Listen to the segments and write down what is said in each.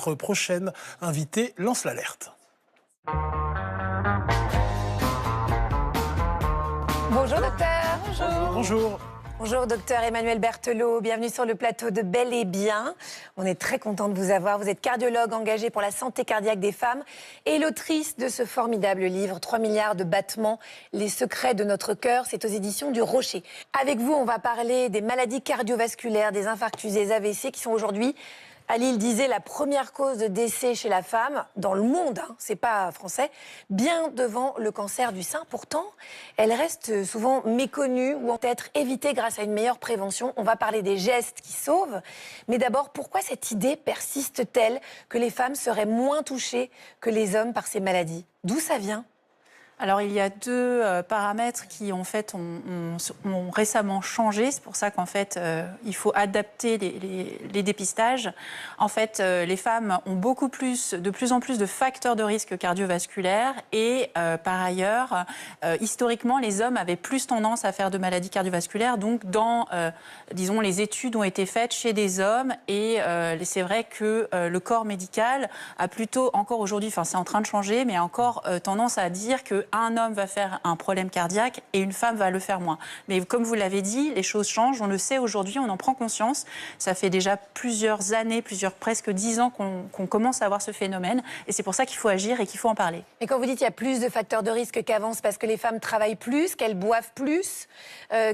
Notre prochaine invitée lance l'alerte. Bonjour docteur. Bonjour. Bonjour docteur Emmanuel Berthelot, bienvenue sur le plateau de Bel et Bien. On est très content de vous avoir. Vous êtes cardiologue engagé pour la santé cardiaque des femmes et l'autrice de ce formidable livre, 3 milliards de battements, les secrets de notre cœur. C'est aux éditions du Rocher. Avec vous, on va parler des maladies cardiovasculaires, des infarctus, des AVC qui sont aujourd'hui, Ali le disait, la première cause de décès chez la femme dans le monde, c'est pas français, bien devant le cancer du sein. Pourtant, elle reste souvent méconnue ou peut-être évitée grâce à une meilleure prévention. On va parler des gestes qui sauvent. Mais d'abord, pourquoi cette idée persiste-t-elle que les femmes seraient moins touchées que les hommes par ces maladies? D'où ça vient ? Alors, il y a deux paramètres qui, en fait, ont récemment changé. C'est pour ça qu'en fait, il faut adapter les dépistages. En fait, les femmes ont de plus en plus de facteurs de risque cardiovasculaires. Et par ailleurs, historiquement, les hommes avaient plus tendance à faire de maladies cardiovasculaires. Donc, disons, les études ont été faites chez des hommes. Et c'est vrai que le corps médical a plutôt, encore aujourd'hui, enfin, c'est en train de changer, mais a encore tendance à dire que un homme va faire un problème cardiaque et une femme va le faire moins. Mais comme vous l'avez dit, les choses changent, on le sait aujourd'hui, on en prend conscience. Ça fait déjà plusieurs années, presque 10 ans qu'on commence à avoir ce phénomène et c'est pour ça qu'il faut agir et qu'il faut en parler. Et quand vous dites qu'il y a plus de facteurs de risque qu'avant, c'est parce que les femmes travaillent plus, qu'elles boivent plus,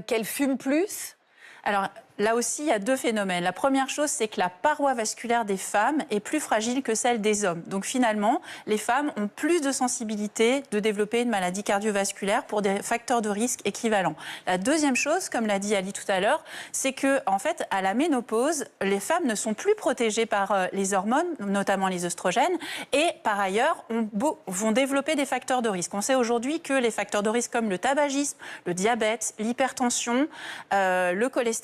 qu'elles fument plus ? Alors, là aussi, il y a deux phénomènes. La première chose, c'est que la paroi vasculaire des femmes est plus fragile que celle des hommes. Donc finalement, les femmes ont plus de sensibilité de développer une maladie cardiovasculaire pour des facteurs de risque équivalents. La deuxième chose, comme l'a dit Ali tout à l'heure, c'est que en fait, à la ménopause, les femmes ne sont plus protégées par les hormones, notamment les œstrogènes, et par ailleurs, vont développer des facteurs de risque. On sait aujourd'hui que les facteurs de risque comme le tabagisme, le diabète, l'hypertension, le cholestérol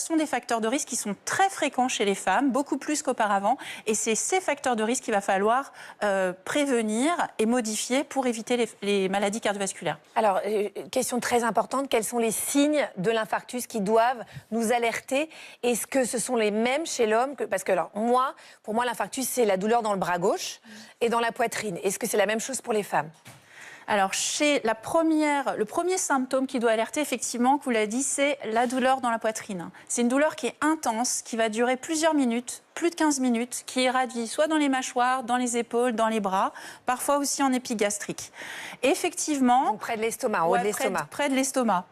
sont des facteurs de risque qui sont très fréquents chez les femmes, beaucoup plus qu'auparavant. Et c'est ces facteurs de risque qu'il va falloir prévenir et modifier pour éviter les maladies cardiovasculaires. Alors, question très importante, quels sont les signes de l'infarctus qui doivent nous alerter? Est-ce que ce sont les mêmes chez l'homme parce que alors, pour moi, l'infarctus, c'est la douleur dans le bras gauche et dans la poitrine. Est-ce que c'est la même chose pour les femmes? Alors, le premier symptôme qui doit alerter, effectivement, que vous l'avez dit, c'est la douleur dans la poitrine. C'est une douleur qui est intense, qui va durer plusieurs minutes, plus de 15 minutes, qui irradie soit dans les mâchoires, dans les épaules, dans les bras, parfois aussi en épigastrique. Effectivement... Donc près de l'estomac, en haut de l'estomac. Près de l'estomac.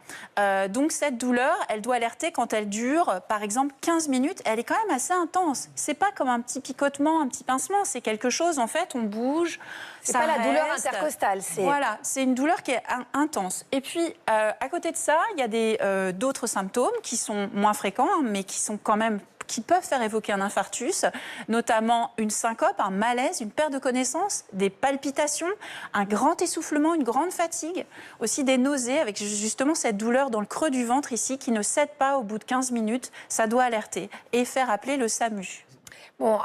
Donc cette douleur, elle doit alerter quand elle dure, par exemple, 15 minutes. Elle est quand même assez intense. C'est pas comme un petit picotement, un petit pincement. C'est quelque chose, en fait, on bouge, c'est pas la douleur intercostale. Voilà, c'est une douleur qui est intense. Et puis, à côté de ça, il y a d'autres symptômes qui sont moins fréquents, mais qui peuvent faire évoquer un infarctus, notamment une syncope, un malaise, une perte de connaissance, des palpitations, un grand essoufflement, une grande fatigue, aussi des nausées avec justement cette douleur dans le creux du ventre ici qui ne cède pas au bout de 15 minutes. Ça doit alerter et faire appeler le SAMU. Bon,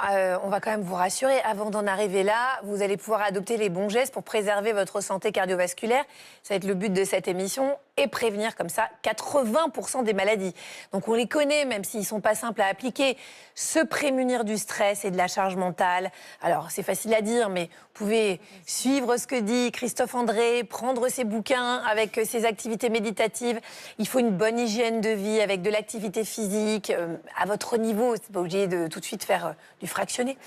on va quand même vous rassurer. Avant d'en arriver là, vous allez pouvoir adopter les bons gestes pour préserver votre santé cardiovasculaire. Ça va être le but de cette émission et prévenir comme ça 80% des maladies. Donc on les connaît, même s'ils ne sont pas simples à appliquer. Se prémunir du stress et de la charge mentale. Alors c'est facile à dire, mais vous pouvez suivre ce que dit Christophe André, prendre ses bouquins avec ses activités méditatives. Il faut une bonne hygiène de vie avec de l'activité physique à votre niveau. C'est pas obligé de tout de suite faire du fractionné.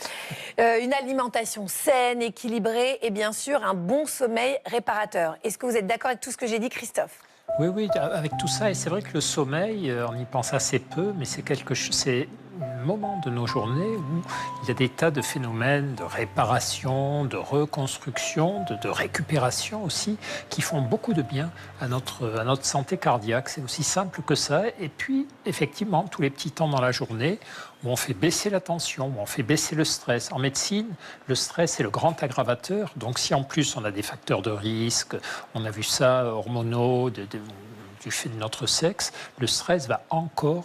Une alimentation saine, équilibrée et bien sûr un bon sommeil réparateur. Est-ce que vous êtes d'accord avec tout ce que j'ai dit, Christophe ? Oui, avec tout ça, et c'est vrai que le sommeil, on y pense assez peu, mais c'est un moment de nos journées où il y a des tas de phénomènes de réparation, de reconstruction, de récupération aussi, qui font beaucoup de bien à notre santé cardiaque. C'est aussi simple que ça. Et puis, effectivement, tous les petits temps dans la journée où on fait baisser la tension, où on fait baisser le stress. En médecine, le stress est le grand aggravateur. Donc si en plus on a des facteurs de risque, on a vu ça, hormonaux, du fait de notre sexe, le stress va encore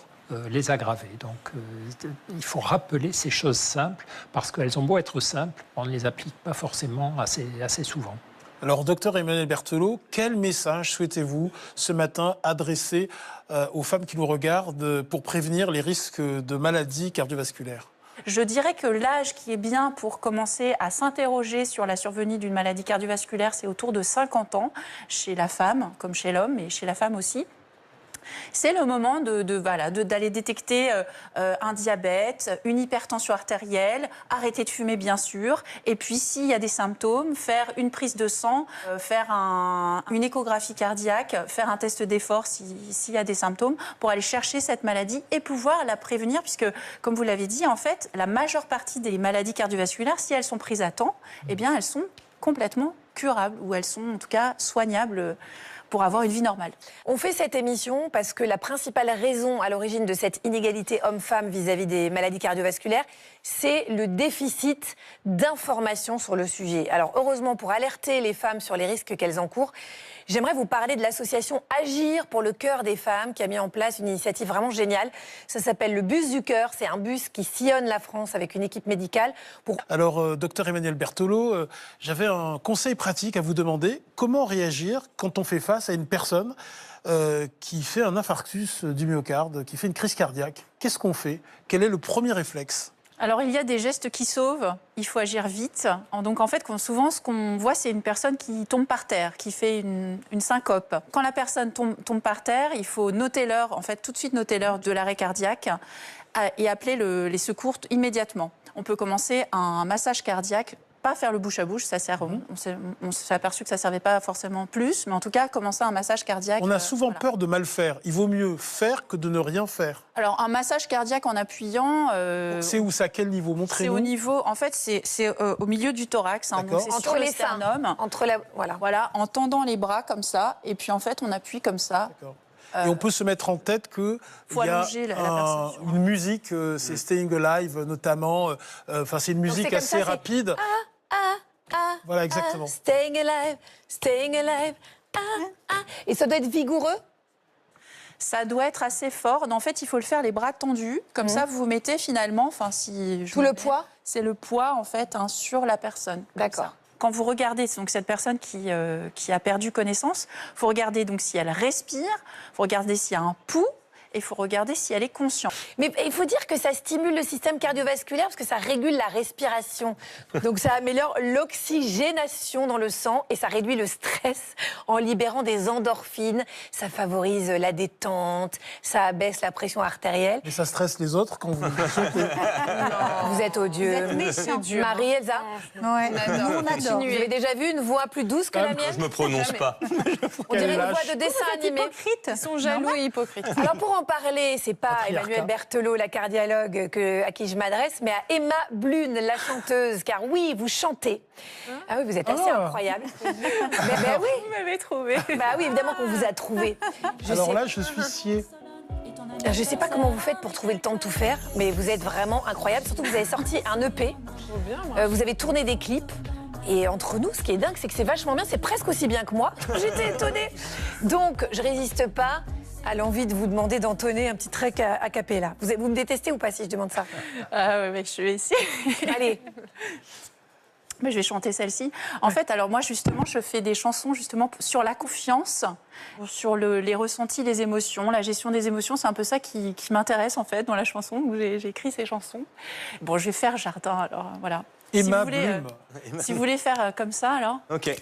les aggraver. Donc il faut rappeler ces choses simples, parce qu'elles ont beau être simples, on ne les applique pas forcément assez souvent. Alors, docteur Emmanuel Berthelot, quel message souhaitez-vous ce matin adresser aux femmes qui nous regardent pour prévenir les risques de maladies cardiovasculaires ? Je dirais que l'âge qui est bien pour commencer à s'interroger sur la survenue d'une maladie cardiovasculaire, c'est autour de 50 ans, chez la femme, comme chez l'homme, mais chez la femme aussi. C'est le moment d'aller détecter un diabète, une hypertension artérielle, arrêter de fumer bien sûr, et puis s'il y a des symptômes, faire une prise de sang, faire une échographie cardiaque, faire un test d'effort s'il y a des symptômes, pour aller chercher cette maladie et pouvoir la prévenir, puisque comme vous l'avez dit, en fait, la majeure partie des maladies cardiovasculaires, si elles sont prises à temps, eh bien elles sont complètement curables, ou elles sont en tout cas soignables pour avoir une vie normale. On fait cette émission parce que la principale raison à l'origine de cette inégalité homme-femme vis-à-vis des maladies cardiovasculaires, c'est le déficit d'information sur le sujet. Alors heureusement, pour alerter les femmes sur les risques qu'elles encourent, j'aimerais vous parler de l'association Agir pour le cœur des femmes qui a mis en place une initiative vraiment géniale. Ça s'appelle le bus du cœur. C'est un bus qui sillonne la France avec une équipe médicale. Alors, docteur Emmanuel Berthelot, j'avais un conseil pratique à vous demander. Comment réagir quand on fait face à une personne qui fait un infarctus du myocarde, qui fait une crise cardiaque? Qu'est-ce qu'on fait? Quel est le premier réflexe? Alors, il y a des gestes qui sauvent, il faut agir vite. Donc, en fait, souvent, ce qu'on voit, c'est une personne qui tombe par terre, qui fait une syncope. Quand la personne tombe par terre, il faut noter l'heure, en fait, tout de suite noter l'heure de l'arrêt cardiaque et appeler les secours immédiatement. On peut commencer un massage cardiaque, pas faire le bouche à bouche, ça sert. On s'est aperçu que ça ne servait pas forcément plus, mais en tout cas, commencer un massage cardiaque. On a souvent peur de mal faire. Il vaut mieux faire que de ne rien faire. Alors, un massage cardiaque en appuyant... c'est où ça? À quel niveau? Montrez-nous. C'est au niveau... En fait, c'est au milieu du thorax. Donc c'est entre sur les le sternum. Voilà, en tendant les bras comme ça. Et puis, en fait, on appuie comme ça. D'accord. Et on peut se mettre en tête qu'il y a une musique, c'est Staying Alive notamment. C'est une musique assez rapide. Voilà, exactement. Staying alive, staying alive. Et ça doit être vigoureux? Ça doit être assez fort. En fait, il faut le faire les bras tendus. Comme ça, vous mettez finalement... Tout le poids? C'est le poids, en fait, sur la personne. D'accord. Quand vous regardez donc, cette personne qui a perdu connaissance, il faut regarder donc, si elle respire, il faut regarder s'il y a un pouls, et il faut regarder si elle est consciente. Mais il faut dire que ça stimule le système cardiovasculaire parce que ça régule la respiration. Donc ça améliore l'oxygénation dans le sang et ça réduit le stress en libérant des endorphines. Ça favorise la détente, ça abaisse la pression artérielle. Mais ça stresse les autres quand vous... Vous êtes odieux. Vous êtes méchant. Marie-Elsa, Ouais. Nous, on adore. vous avez déjà vu une voix plus douce que la mienne? Je me prononce pas. On dirait une lâche. voix de dessin animé. Ils sont jaloux et hypocrites. Alors pour en parler, c'est pas Patriarcat. Emmanuel Berthelot, la cardiologue à qui je m'adresse, mais à Emma Blune, la chanteuse. Car oui, vous chantez. Ah oui, vous êtes assez incroyable. Mais oui, Vous m'avez trouvé. bah oui, évidemment qu'on vous a trouvé. Je suis scié. Je ne sais pas comment vous faites pour trouver le temps de tout faire, mais vous êtes vraiment incroyable. Surtout que vous avez sorti un EP. Vous avez tourné des clips. Et entre nous, ce qui est dingue, c'est que c'est vachement bien. C'est presque aussi bien que moi. J'étais étonnée. Donc, je résiste pas à l'envie de vous demander d'entonner un petit trek a cappella. Vous me détestez ou pas si je demande ça? Ah ouais, mec, je vais essayer. Allez. Mais je vais chanter celle-ci. En fait, alors moi, justement, je fais des chansons justement sur la confiance, sur les ressentis, les émotions, la gestion des émotions. C'est un peu ça qui m'intéresse, en fait, dans la chanson où j'ai écrit ces chansons. Bon, je vais faire Jardin, alors, voilà. Emma si vous voulez, Blum. si vous voulez faire comme ça, alors. Ok.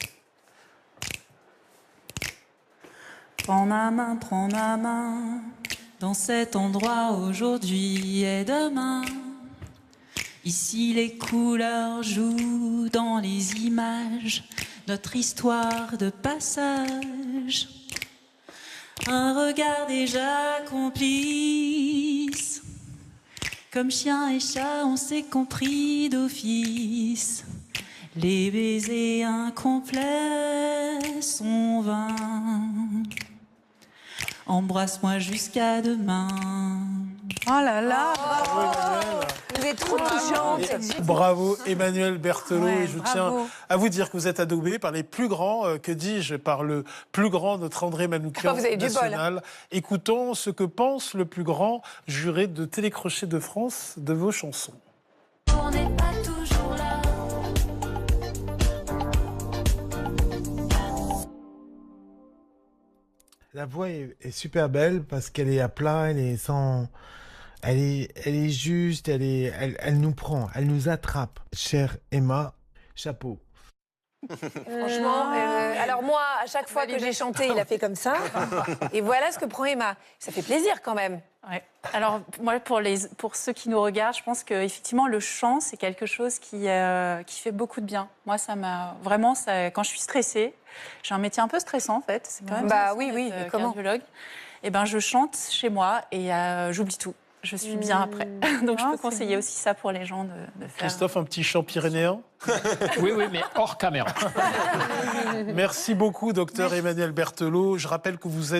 Prends ma main, dans cet endroit aujourd'hui et demain. Ici les couleurs jouent dans les images, notre histoire de passage. Un regard déjà complice, comme chien et chat on s'est compris d'office. Les baisers incomplets sont vains. Embrasse-moi jusqu'à demain. Oh là là. Vous êtes trop touchante. Bravo Emmanuel Berthelot. Ouais, Et je bravo. tiens à vous dire que vous êtes adoubé par les plus grands, que dis-je, par le plus grand, notre André Manoukian Vous avez du bol. national. Écoutons ce que pense le plus grand juré de Télécrochet de France de vos chansons. On n'est pas toujours là. La voix est super belle parce qu'elle est à plat, elle est sans Elle est juste, elle nous prend, elle nous attrape. Chère Emma, chapeau. Franchement, alors moi, à chaque fois que j'ai chanté, il a fait comme ça. Et voilà ce que prend Emma. Ça fait plaisir quand même. Ouais. Alors, moi, pour ceux qui nous regardent, je pense qu'effectivement, le chant, c'est quelque chose qui fait beaucoup de bien. Moi, ça m'a vraiment, quand je suis stressée, j'ai un métier un peu stressant, en fait. C'est quand même Bah stressant oui, d'être comment cardiologue. Et ben, je chante chez moi et j'oublie tout. Je suis bien après. Donc, je peux conseiller aussi ça pour les gens de faire. Christophe, un petit chant pyrénéen? Oui, mais hors caméra. Merci beaucoup, docteur Emmanuel Berthelot. Je rappelle que vous êtes